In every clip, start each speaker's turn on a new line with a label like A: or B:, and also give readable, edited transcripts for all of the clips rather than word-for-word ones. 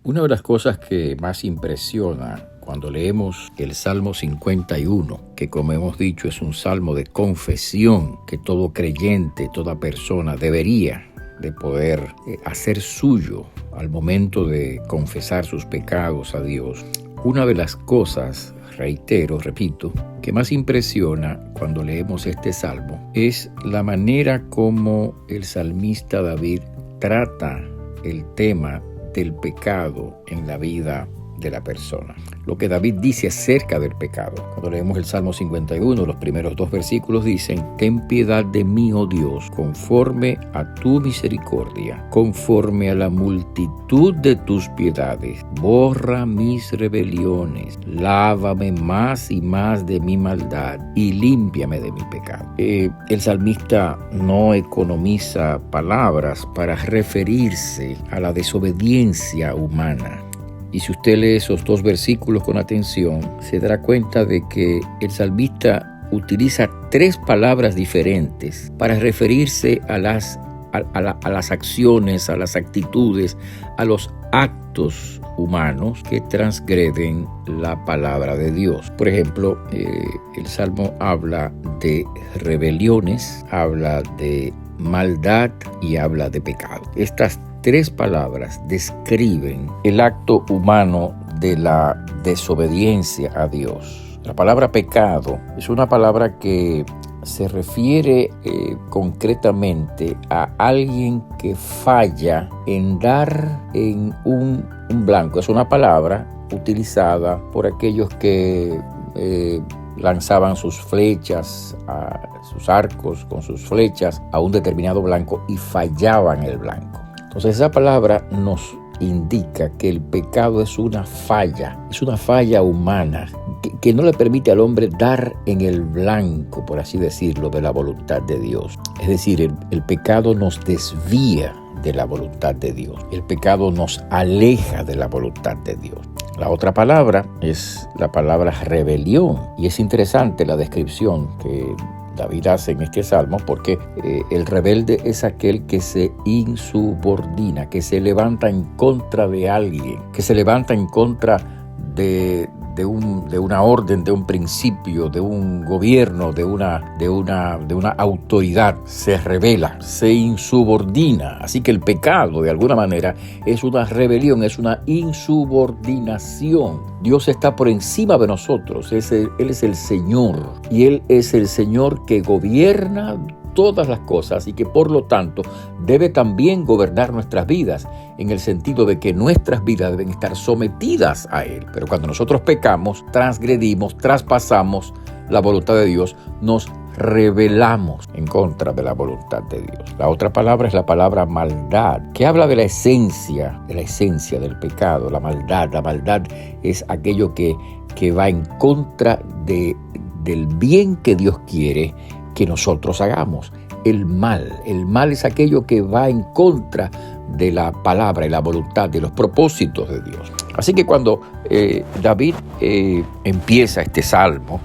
A: Una de las cosas que más impresiona cuando leemos el Salmo 51, que como hemos dicho es un salmo de confesión que todo creyente, toda persona debería de poder hacer suyo al momento de confesar sus pecados a Dios. Una de las cosas, repito, que más impresiona cuando leemos este salmo es la manera como el salmista David trata el tema del pecado en la vida de la persona. Lo que David dice acerca del pecado. Cuando leemos el Salmo 51, los primeros 2 versículos dicen: Ten piedad de mí, oh Dios, conforme a tu misericordia, conforme a la multitud de tus piedades. Borra mis rebeliones, lávame más y más de mi maldad y límpiame de mi pecado. El salmista no economiza palabras para referirse a la desobediencia humana. Y si usted lee esos 2 versículos con atención, se dará cuenta de que el salmista utiliza 3 palabras diferentes para referirse a las acciones, a las actitudes, a los actos humanos que transgreden la palabra de Dios. Por ejemplo, el Salmo habla de rebeliones, habla de maldad y habla de pecado. Estas 3 palabras describen el acto humano de la desobediencia a Dios. La palabra pecado es una palabra que se refiere concretamente a alguien que falla en dar en un blanco. Es una palabra utilizada por aquellos que lanzaban sus flechas, sus arcos con sus flechas a un determinado blanco y fallaban el blanco. Entonces esa palabra nos indica que el pecado es una falla humana que no le permite al hombre dar en el blanco, por así decirlo, de la voluntad de Dios. Es decir, el pecado nos desvía de la voluntad de Dios. El pecado nos aleja de la voluntad de Dios. La otra palabra es la palabra rebelión. Y es interesante la descripción que David hace en este salmo, porque el rebelde es aquel que se insubordina, que se levanta en contra de alguien, que se levanta en contra de una orden, de un principio, de un gobierno, de una autoridad. Se rebela, se insubordina. Así que el pecado, de alguna manera, es una rebelión, es una insubordinación. Dios está por encima de nosotros. Él es el Señor. Y Él es el Señor que gobierna todas las cosas y que por lo tanto debe también gobernar nuestras vidas, en el sentido de que nuestras vidas deben estar sometidas a Él. Pero cuando nosotros pecamos, transgredimos, traspasamos la voluntad de Dios, nos rebelamos en contra de la voluntad de Dios. La otra palabra es la palabra maldad, que habla de la esencia del pecado. La maldad es aquello que va en contra del bien que Dios quiere que nosotros hagamos. El mal es aquello que va en contra de la palabra y la voluntad, de los propósitos de Dios. Así que cuando David empieza este salmo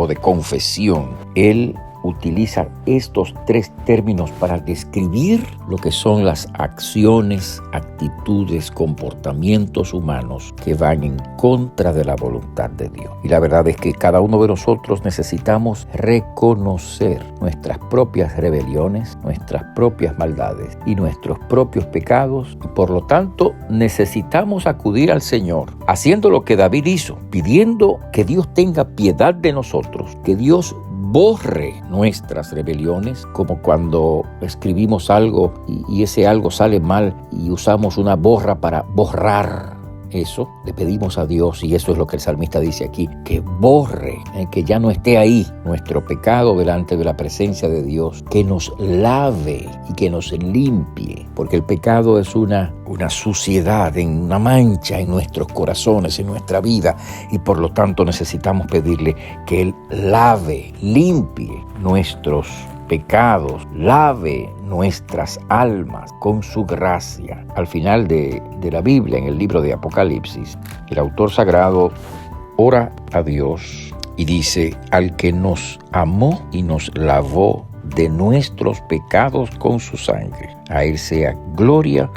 A: de confesión, él utiliza estos 3 términos para describir lo que son las acciones, actitudes, comportamientos humanos que van en contra de la voluntad de Dios. Y la verdad es que cada uno de nosotros necesitamos reconocer nuestras propias rebeliones, nuestras propias maldades y nuestros propios pecados. Y por lo tanto, necesitamos acudir al Señor, haciendo lo que David hizo, pidiendo que Dios tenga piedad de nosotros, que Dios borre nuestras rebeliones, como cuando escribimos algo y ese algo sale mal y usamos una borra para borrar eso. Le pedimos a Dios, y eso es lo que el salmista dice aquí, que borre, que ya no esté ahí nuestro pecado delante de la presencia de Dios, que nos lave y que nos limpie, porque el pecado es una suciedad, una mancha en nuestros corazones, en nuestra vida, y por lo tanto necesitamos pedirle que Él lave, limpie nuestros pecados, lave nuestras almas con su gracia. Al final de la Biblia, en el libro de Apocalipsis, el autor sagrado ora a Dios y dice: al que nos amó y nos lavó de nuestros pecados con su sangre, a Él sea gloria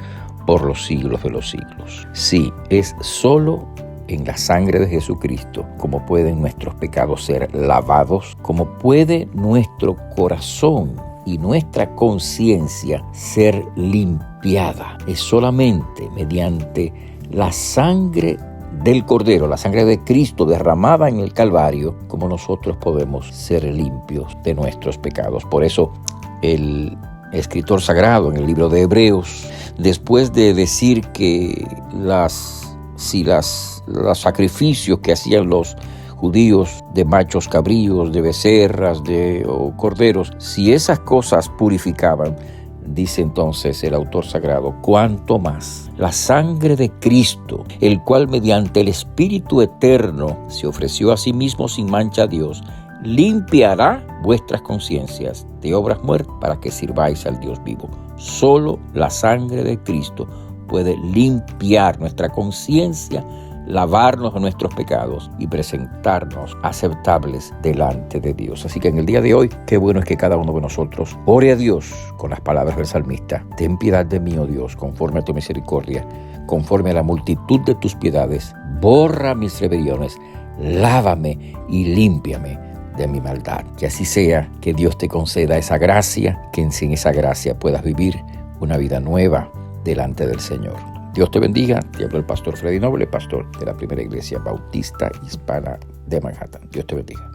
A: por los siglos de los siglos. Sí, es solo en la sangre de Jesucristo como pueden nuestros pecados ser lavados, como puede nuestro corazón y nuestra conciencia ser limpiada. Es solamente mediante la sangre del Cordero, la sangre de Cristo derramada en el Calvario, como nosotros podemos ser limpios de nuestros pecados. Por eso el escritor sagrado en el libro de Hebreos, después de decir que los sacrificios que hacían los judíos de machos cabríos, de becerras, o corderos, si esas cosas purificaban, dice entonces el autor sagrado, cuánto más la sangre de Cristo, el cual mediante el Espíritu eterno se ofreció a sí mismo sin mancha a Dios, limpiará vuestras conciencias de obras muertas para que sirváis al Dios vivo. Solo la sangre de Cristo puede limpiar nuestra conciencia, lavarnos de nuestros pecados y presentarnos aceptables delante de Dios. Así que en el día de hoy, qué bueno es que cada uno de nosotros ore a Dios con las palabras del salmista. Ten piedad de mí, oh Dios, conforme a tu misericordia, conforme a la multitud de tus piedades. Borra mis rebeliones, lávame y límpiame de mi maldad. Que así sea, que Dios te conceda esa gracia, que sin esa gracia puedas vivir una vida nueva delante del Señor. Dios te bendiga. Te hablo el pastor Freddy Noble, pastor de la Primera Iglesia Bautista Hispana de Manhattan. Dios te bendiga.